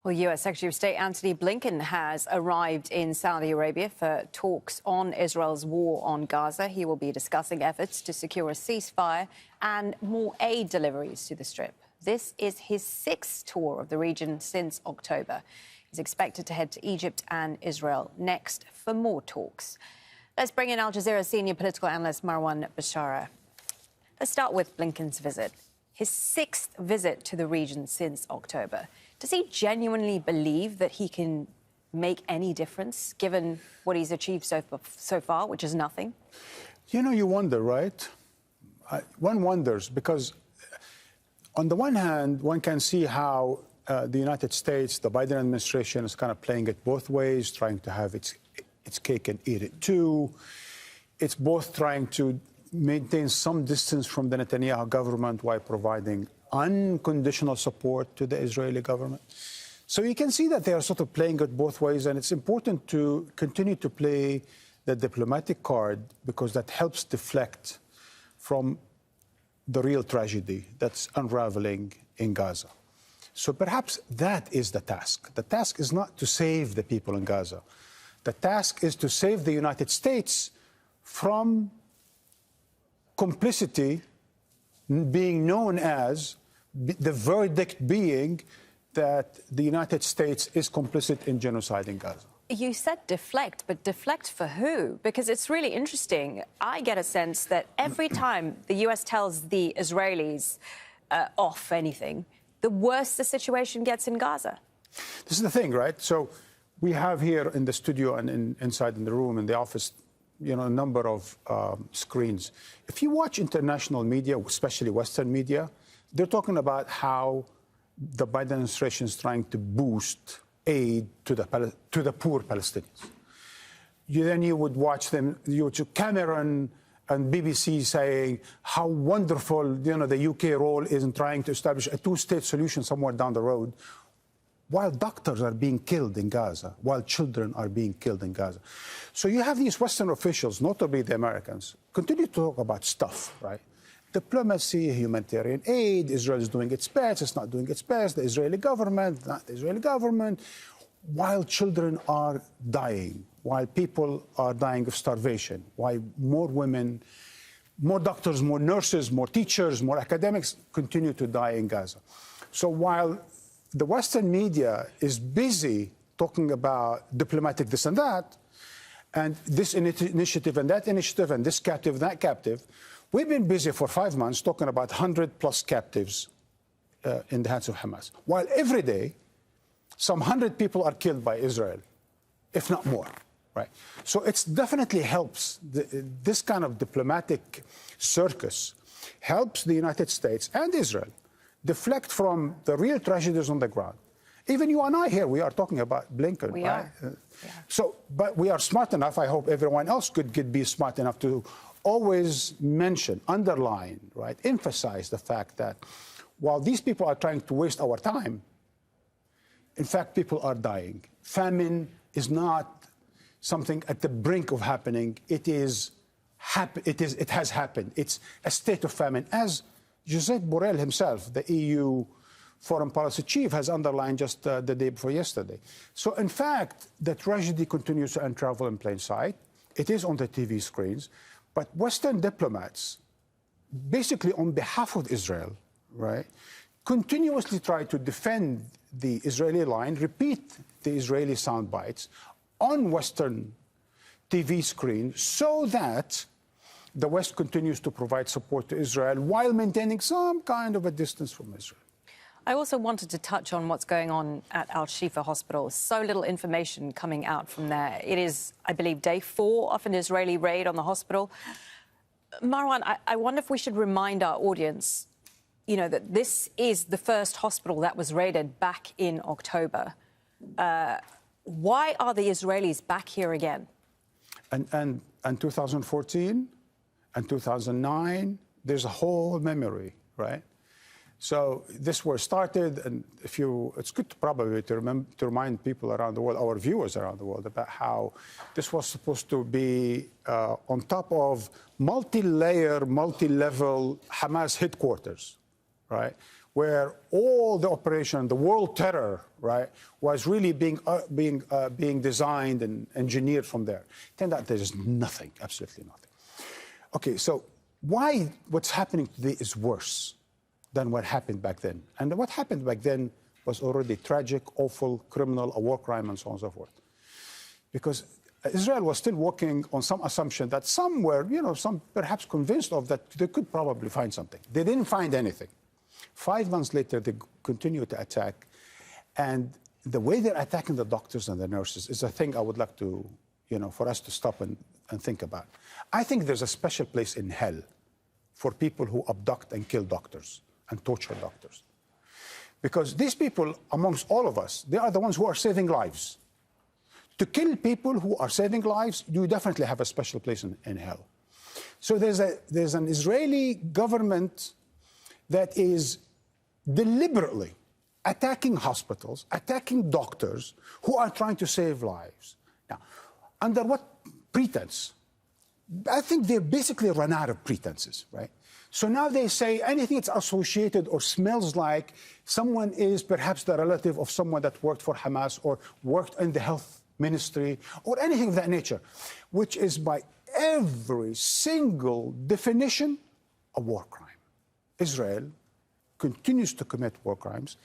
Well, U.S. Secretary of State Antony Blinken has arrived in Saudi Arabia for talks on Israel's war on Gaza. He will be discussing efforts to secure a ceasefire and more aid deliveries to the Strip. This is his sixth tour of the region since October. He's expected to head to Egypt and Israel next for more talks. Let's bring in Al Jazeera senior political analyst Marwan Bishara. Let's start with Blinken's visit. His sixth visit to the region since October. Does he genuinely believe that he can make any difference, given what he's achieved so far, which is nothing? You know, you wonder, right? One wonders, because on the one hand, one can see how the United States, the Biden administration, is kind of playing it both ways, trying to have its cake and eat it too. It's both trying to maintain some distance from the Netanyahu government while providing unconditional support to the Israeli government. So you can see that they are sort of playing it both ways, and it's important to continue to play the diplomatic card, because that helps deflect from the real tragedy that's unraveling in Gaza. So perhaps that is the task. The task is not to save the people in Gaza. The task is to save the United States from complicity being known as, the verdict being that the United States is complicit in genocide in Gaza. You said deflect, but deflect for who? Because it's really interesting. I get a sense that every time the US tells the Israelis off anything, the worse the situation gets in Gaza. This is the thing, right? So we have here in the studio and inside in the room, in the office, you know, a number of screens. If you watch international media, especially Western media, they're talking about how the Biden administration is trying to boost aid to the poor Palestinians. Then you would watch them, Cameron and BBC saying how wonderful, you know, the UK role is in trying to establish a two-state solution somewhere down the road, while doctors are being killed in Gaza, while children are being killed in Gaza. So you have these Western officials, notably the Americans, continue to talk about stuff, right? Diplomacy, humanitarian aid, Israel is doing its best, it's not doing its best, the Israeli government, not the Israeli government, while children are dying, while people are dying of starvation, while more women, more doctors, more nurses, more teachers, more academics continue to die in Gaza. So while the Western media is busy talking about diplomatic this and that, and this initiative and that initiative, and this captive, that captive, we've been busy for 5 months talking about 100+ captives in the hands of Hamas, while every day some 100 people are killed by Israel, if not more, right? So it definitely helps. This kind of diplomatic circus helps the United States and Israel deflect from the real tragedies on the ground. Even you and I here, we are talking about Blinken. We right? are. So, but we are smart enough, I hope everyone else could be smart enough to always mention, underline, right, emphasize the fact that while these people are trying to waste our time, in fact, people are dying. Famine is not something at the brink of happening. It has happened. It's a state of famine. As Josep Borrell himself, the EU foreign policy chief, has underlined just the day before yesterday. So, in fact, the tragedy continues to unravel in plain sight. It is on the TV screens. But Western diplomats, basically on behalf of Israel, right, continuously try to defend the Israeli line, repeat the Israeli sound bites on Western TV screens so that the West continues to provide support to Israel while maintaining some kind of a distance from Israel. I also wanted to touch on what's going on at Al-Shifa Hospital. So little information coming out from there. It is, I believe, day 4 of an Israeli raid on the hospital. Marwan, I wonder if we should remind our audience, you know, that this is the first hospital that was raided back in October. Why are the Israelis back here again? And 2014 and 2009, there's a whole memory, right? So this war started, and it's good probably to remind people around the world, our viewers around the world, about how this was supposed to be on top of multi-layer, multi-level Hamas headquarters, right? where all the operation, the world terror, right, was really being designed and engineered from there. Turned out there's nothing, absolutely nothing. Okay, so why what's happening today is worse than what happened back then? And what happened back then was already tragic, awful, criminal, a war crime, and so on and so forth. Because Israel was still working on some assumption that some were, some perhaps convinced of that they could probably find something. They didn't find anything. 5 months later, they continue to attack. And the way they're attacking the doctors and the nurses is a thing I would like to, for us to stop and think about. I think there's a special place in hell for people who abduct and kill doctors and torture doctors. Because these people, amongst all of us, they are the ones who are saving lives. To kill people who are saving lives, you definitely have a special place in hell. So there's an Israeli government that is deliberately attacking hospitals, attacking doctors who are trying to save lives. Now, under what pretense? I think they basically run out of pretenses, right? So now they say anything that's associated or smells like someone is perhaps the relative of someone that worked for Hamas or worked in the health ministry or anything of that nature, which is by every single definition a war crime. Israel continues to commit war crimes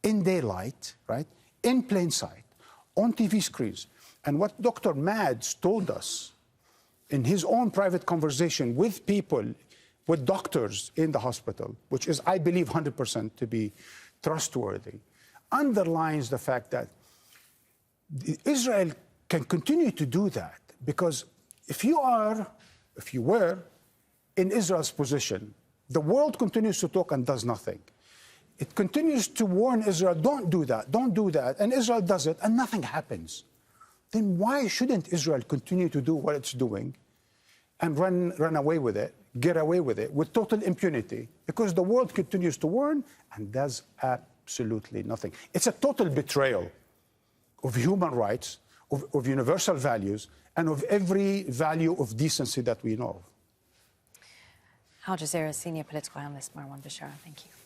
in daylight, right, in plain sight, on TV screens. And what Dr. Mads told us in his own private conversation with people, with doctors in the hospital, which is, I believe, 100% to be trustworthy, underlines the fact that Israel can continue to do that because if you were in Israel's position, the world continues to talk and does nothing. It continues to warn Israel, don't do that, and Israel does it, and nothing happens. Then why shouldn't Israel continue to do what it's doing and run away with it, get away with it, with total impunity? Because the world continues to warn and does absolutely nothing. It's a total betrayal of human rights, of universal values, and of every value of decency that we know of. Al Jazeera's senior political analyst Marwan Bishara, thank you.